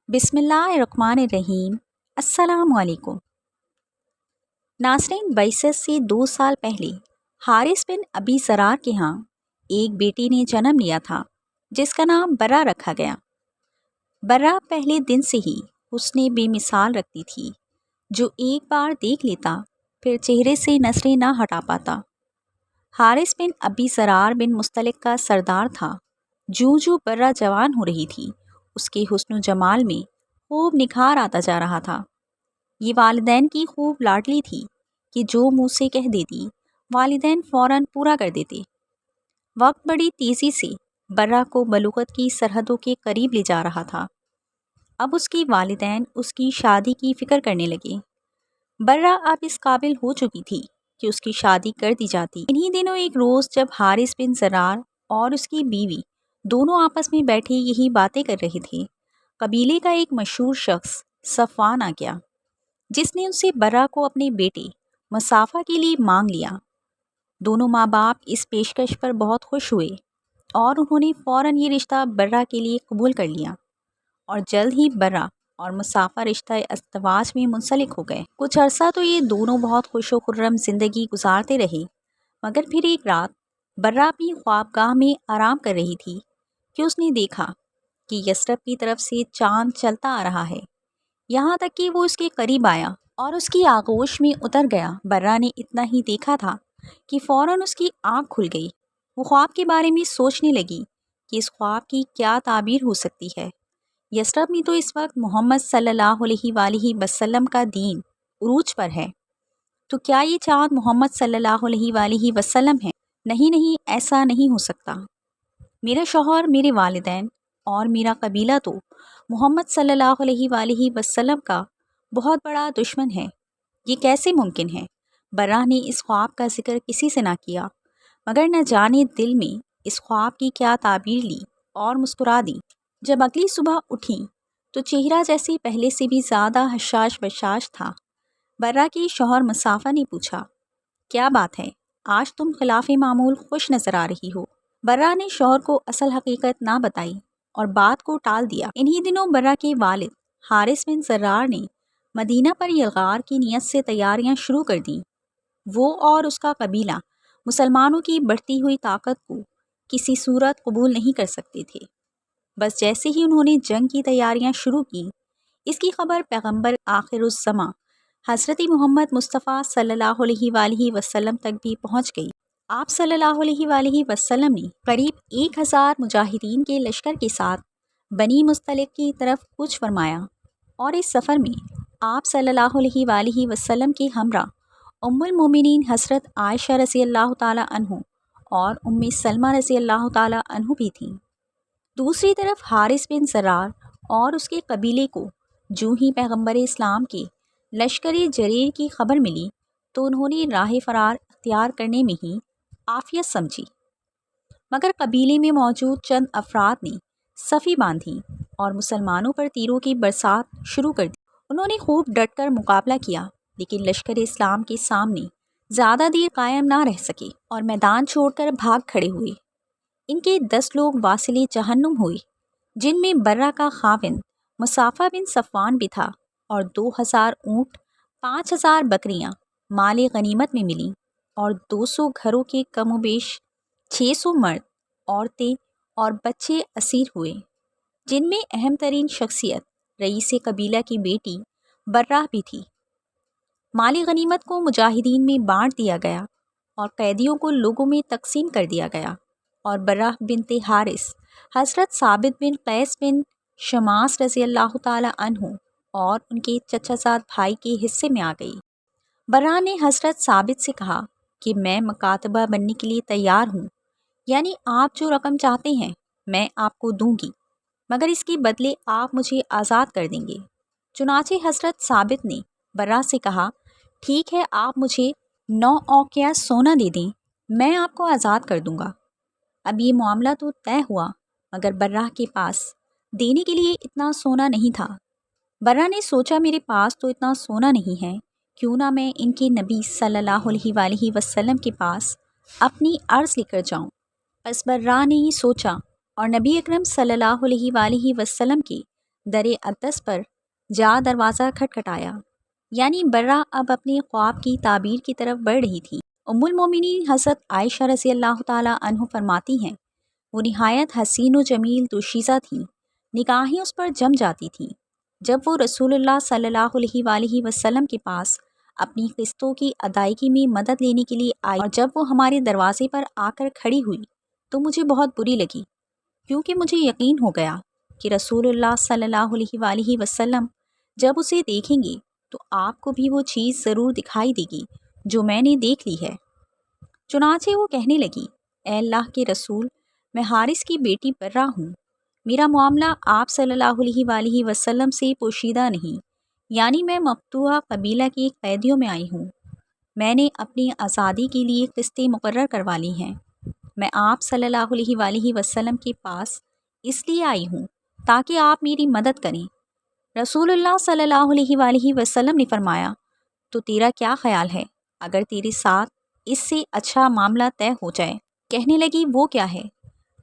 بسم اللہ الرحمن الرحیم۔ السلام علیکم ناظرین، بعثت سے 2 سال پہلے حارث بن ابی زرار کے ہاں ایک بیٹی نے جنم لیا تھا جس کا نام برا رکھا گیا۔ برا پہلے دن سے ہی حسن بے مثال رکھتی تھی، جو ایک بار دیکھ لیتا پھر چہرے سے نظریں نہ ہٹا پاتا۔ حارث بن ابی زرار بن مستلق کا سردار تھا۔ جو برا جوان ہو رہی تھی، اس کے حسن و جمال میں خوب نکھار آتا جا رہا تھا۔ یہ والدین کی خوب لاڈلی تھی کہ جو منہ سے کہہ دیتی والدین فوراً پورا کر دیتے۔ وقت بڑی تیزی سے برا کو بلوغت کی سرحدوں کے قریب لے جا رہا تھا۔ اب اس کی والدین اس کی شادی کی فکر کرنے لگے۔ برا اب اس قابل ہو چکی تھی کہ اس کی شادی کر دی جاتی۔ انہی دنوں ایک روز جب حارث بن زرار اور اس کی بیوی دونوں آپس میں بیٹھے یہی باتیں کر رہے تھے، قبیلے کا ایک مشہور شخص صفوان آ گیا، جس نے ان سے برا کو اپنے بیٹے مصافہ کے لیے مانگ لیا۔ دونوں ماں باپ اس پیشکش پر بہت خوش ہوئے اور انہوں نے فوراً یہ رشتہ برا کے لیے قبول کر لیا، اور جلد ہی برا اور مصافہ رشتہ ازدواج میں منسلک ہو گئے۔ کچھ عرصہ تو یہ دونوں بہت خوش و خرم زندگی گزارتے رہے، مگر پھر ایک رات برا اپنی خوابگاہ میں آرام کر رہی تھی کہ اس نے دیکھا کہ یثرب کی طرف سے چاند چلتا آ رہا ہے، یہاں تک کہ وہ اس کے قریب آیا اور اس کی آغوش میں اتر گیا۔ برا نے اتنا ہی دیکھا تھا کہ فوراً اس کی آنکھ کھل گئی۔ وہ خواب کے بارے میں سوچنے لگی کہ اس خواب کی کیا تعبیر ہو سکتی ہے۔ یثرب میں تو اس وقت محمد صلی اللہ علیہ وآلہ وسلم کا دین عروج پر ہے، تو کیا یہ چاند محمد صلی اللہ علیہ وآلہ وسلم ہے؟ نہیں، ایسا نہیں ہو سکتا۔ میرا شوہر، میرے والدین اور میرا قبیلہ تو محمد صلی اللہ علیہ وآلہ وسلم کا بہت بڑا دشمن ہے، یہ کیسے ممکن ہے؟ برا نے اس خواب کا ذکر کسی سے نہ کیا، مگر نہ جانے دل میں اس خواب کی کیا تعبیر لی اور مسکرا دی۔ جب اگلی صبح اٹھی تو چہرہ جیسے پہلے سے بھی زیادہ حشاش بشاش تھا۔ برا کے شوہر مصافہ نے پوچھا، کیا بات ہے؟ آج تم خلاف معمول خوش نظر آ رہی ہو۔ برا نے شوہر کو اصل حقیقت نہ بتائی اور بات کو ٹال دیا۔ انہی دنوں برا کے والد حارث بن زرار نے مدینہ پر یلغار کی نیت سے تیاریاں شروع کر دیں۔ وہ اور اس کا قبیلہ مسلمانوں کی بڑھتی ہوئی طاقت کو کسی صورت قبول نہیں کر سکتے تھے۔ بس جیسے ہی انہوں نے جنگ کی تیاریاں شروع کی، اس کی خبر پیغمبر آخر الزماں حضرت محمد مصطفیٰ صلی اللہ علیہ وآلہ وسلم تک بھی پہنچ گئی۔ آپ صلی اللہ علیہ وآلہ وسلم نے قریب 1000 مجاہدین کے لشکر کے ساتھ بنی مستلق کی طرف کوچ فرمایا، اور اس سفر میں آپ صلی اللہ علیہ وآلہ وسلم کے ہمراہ ام المومنین حضرت عائشہ رضی اللہ تعالیٰ عنہ اور ام سلمہ رضی اللہ تعالیٰ عنہ بھی تھیں۔ دوسری طرف حارث بن زرار اور اس کے قبیلے کو جو ہی پیغمبر اسلام کے لشکر جریر کی خبر ملی تو انہوں نے راہ فرار اختیار کرنے میں ہی عافیت سمجھی، مگر قبیلے میں موجود چند افراد نے صفی باندھی اور مسلمانوں پر تیروں کی برسات شروع کر دی۔ انہوں نے خوب ڈٹ کر مقابلہ کیا، لیکن لشکر اسلام کے سامنے زیادہ دیر قائم نہ رہ سکے اور میدان چھوڑ کر بھاگ کھڑے ہوئے۔ ان کے 10 لوگ واصل جہنم ہوئے، جن میں برا کا خاوند مصافہ بن صفوان بھی تھا، اور 2000 اونٹ، 5000 بکریاں مال غنیمت میں ملیں، اور 200 گھروں کے کم و بیش 600 مرد، عورتیں اور بچے اسیر ہوئے، جن میں اہم ترین شخصیت رئیس قبیلہ کی بیٹی برہ بھی تھی۔ مال غنیمت کو مجاہدین میں بانٹ دیا گیا اور قیدیوں کو لوگوں میں تقسیم کر دیا گیا، اور برہ بنت حارث حضرت ثابت بن قیس بن شماس رضی اللہ تعالیٰ عنہ اور ان کے چچا زاد بھائی کے حصے میں آ گئی۔ برہ نے حضرت ثابت سے کہا کہ میں مکاتبہ بننے کے لیے تیار ہوں، یعنی آپ جو رقم چاہتے ہیں میں آپ کو دوں گی، مگر اس کے بدلے آپ مجھے آزاد کر دیں گے۔ چنانچہ حضرت ثابت نے برہ سے کہا، ٹھیک ہے، آپ مجھے 9 اوقیہ سونا دے دیں، میں آپ کو آزاد کر دوں گا۔ اب یہ معاملہ تو طے ہوا، مگر برہ کے پاس دینے کے لیے اتنا سونا نہیں تھا۔ برہ نے سوچا، میرے پاس تو اتنا سونا نہیں ہے، کیوں نہ میں ان کے نبی صلی اللہ علیہ وآلہ وسلم کے پاس اپنی عرض لے کر جاؤں۔ پس برہ نے یہ سوچا اور نبی اکرم صلی اللہ علیہ وآلہ وسلم کے در اقدس پر جا دروازہ کھٹکھٹایا، یعنی برہ اب اپنے خواب کی تعبیر کی طرف بڑھ رہی تھی۔ ام المومنین حضرت عائشہ رضی اللہ تعالیٰ عنہ فرماتی ہیں، وہ نہایت حسین و جمیل دوشیزہ تھیں، نگاہیں اس پر جم جاتی تھیں۔ جب وہ رسول اللہ صلی اللہ علیہ وآلہ وسلم کے پاس اپنی قسطوں کی ادائیگی میں مدد لینے کے لیے آئی اور جب وہ ہمارے دروازے پر آ کر کھڑی ہوئی تو مجھے بہت بری لگی، کیونکہ مجھے یقین ہو گیا کہ رسول اللہ صلی اللہ علیہ وآلہ وسلم جب اسے دیکھیں گے تو آپ کو بھی وہ چیز ضرور دکھائی دے گی جو میں نے دیکھ لی ہے۔ چنانچہ وہ کہنے لگی، اے اللہ کے رسول، میں حارث کی بیٹی برہ ہوں، میرا معاملہ آپ صلی اللہ علیہ وآلہ وسلم سے پوشیدہ نہیں، یعنی میں مفتوحہ قبیلہ کی قیدیوں میں آئی ہوں۔ میں نے اپنی آزادی کے لیے قسطیں مقرر کروا لی ہیں۔ میں آپ صلی اللہ علیہ وآلہ وسلم کے پاس اس لیے آئی ہوں تاکہ آپ میری مدد کریں۔ رسول اللہ صلی اللہ علیہ وآلہ وسلم نے فرمایا، تو تیرا کیا خیال ہے اگر تیرے ساتھ اس سے اچھا معاملہ طے ہو جائے؟ کہنے لگی، وہ کیا ہے؟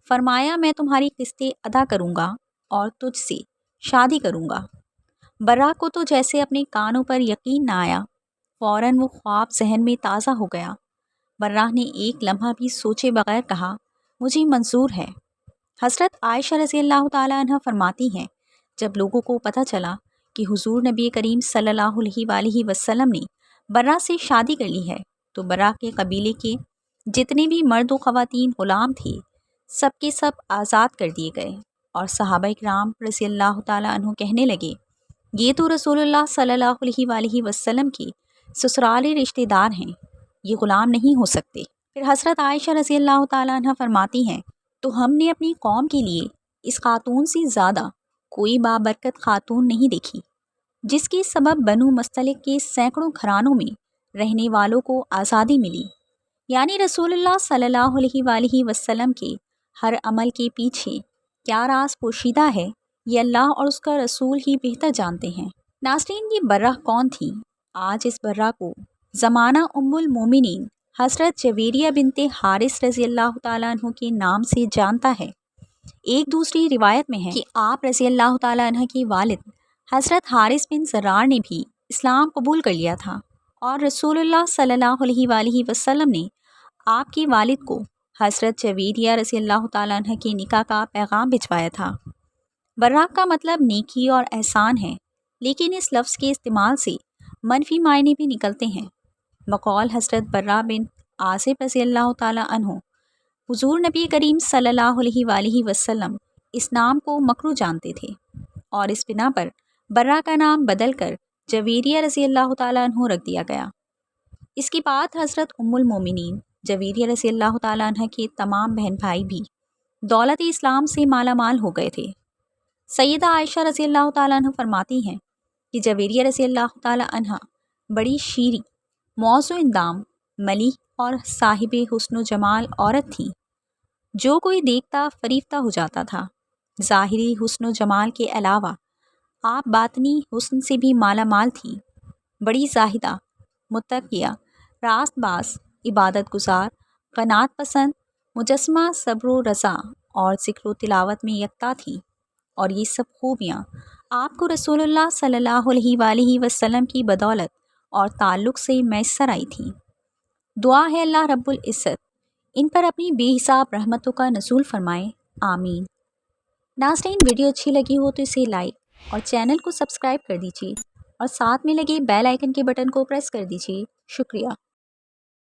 فرمایا، میں تمہاری قسطیں ادا کروں گا اور تجھ سے شادی کروں گا۔ برہ کو تو جیسے اپنے کانوں پر یقین نہ آیا، فوراً وہ خواب ذہن میں تازہ ہو گیا۔ برہ نے ایک لمحہ بھی سوچے بغیر کہا، مجھے منظور ہے۔ حضرت عائشہ رضی اللہ تعالیٰ عنہ فرماتی ہیں، جب لوگوں کو پتہ چلا کہ حضور نبی کریم صلی اللہ علیہ وآلہ وسلم نے برہ سے شادی کر لی ہے تو برہ کے قبیلے کے جتنے بھی مرد و خواتین غلام تھے سب کے سب آزاد کر دیے گئے، اور صحابہ کرام رضی اللہ تعالیٰ عنہ کہنے لگے، یہ تو رسول اللہ صلی اللہ علیہ وآلہ وسلم کے سسرالی رشتہ دار ہیں، یہ غلام نہیں ہو سکتے۔ پھر حضرت عائشہ رضی اللہ تعالیٰ عنہ فرماتی ہیں، تو ہم نے اپنی قوم کے لیے اس خاتون سے زیادہ کوئی بابرکت خاتون نہیں دیکھی، جس کے سبب بنو مستلق کے سینکڑوں گھرانوں میں رہنے والوں کو آزادی ملی۔ یعنی رسول اللہ صلی اللہ علیہ وآلہ وسلم کے ہر عمل کے پیچھے کیا راز پوشیدہ ہے، یہ اللہ اور اس کا رسول ہی بہتر جانتے ہیں۔ ناظرین، یہ برہ کون تھی؟ آج اس برہ کو زمانہ ام المومنین حضرت جویریہ بنت حارث رضی اللہ تعالیٰ عنہ کے نام سے جانتا ہے۔ ایک دوسری روایت میں ہے کہ آپ رضی اللہ تعالیٰ عنہ کے والد حضرت حارث بن زرار نے بھی اسلام قبول کر لیا تھا، اور رسول اللہ صلی اللہ علیہ وآلہ وسلم نے آپ کے والد کو حضرت جویریہ رضی اللہ تعالیٰ عنہ کے نکاح کا پیغام بھجوایا تھا۔ برہ کا مطلب نیکی اور احسان ہے، لیکن اس لفظ کے استعمال سے منفی معنی بھی نکلتے ہیں۔ بقول حضرت برہ بن عازب رضی اللہ تعالیٰ عنہ، حضور نبی کریم صلی اللہ علیہ وآلہ وسلم اس نام کو مکروہ جانتے تھے، اور اس بنا پر برہ کا نام بدل کر جویریہ رضی اللہ تعالیٰ عنہ رکھ دیا گیا۔ اس کے بعد حضرت ام المومنین جویریہ رضی اللہ تعالیٰ عنہ کے تمام بہن بھائی بھی دولت اسلام سے مالا مال ہو گئے تھے۔ سیدہ عائشہ رضی اللہ تعالیٰ عنہ فرماتی ہیں کہ جویریہ رضی اللہ تعالیٰ عنہ بڑی شیریں، موزوں اندام، ملیح اور صاحب حسن و جمال عورت تھیں، جو کوئی دیکھتا فریفتہ ہو جاتا تھا۔ ظاہری حسن و جمال کے علاوہ آپ باطنی حسن سے بھی مالا مال تھیں۔ بڑی زاہدہ، متقیہ، راست باز، عبادت گزار، قناعت پسند، مجسمہ صبر و رضا اور ذکر و تلاوت میں یکتا تھیں، اور یہ سب خوبیاں آپ کو رسول اللہ صلی اللہ علیہ وآلہ وسلم کی بدولت اور تعلق سے میسر آئی تھیں۔ دعا ہے اللہ رب العزت ان پر اپنی بے حساب رحمتوں کا نزول فرمائے، آمین۔ ناظرین، ویڈیو اچھی لگی ہو تو اسے لائک اور چینل کو سبسکرائب کر دیجیے، اور ساتھ میں لگے بیل آئیکن کے بٹن کو پریس کر دیجیے۔ شکریہ۔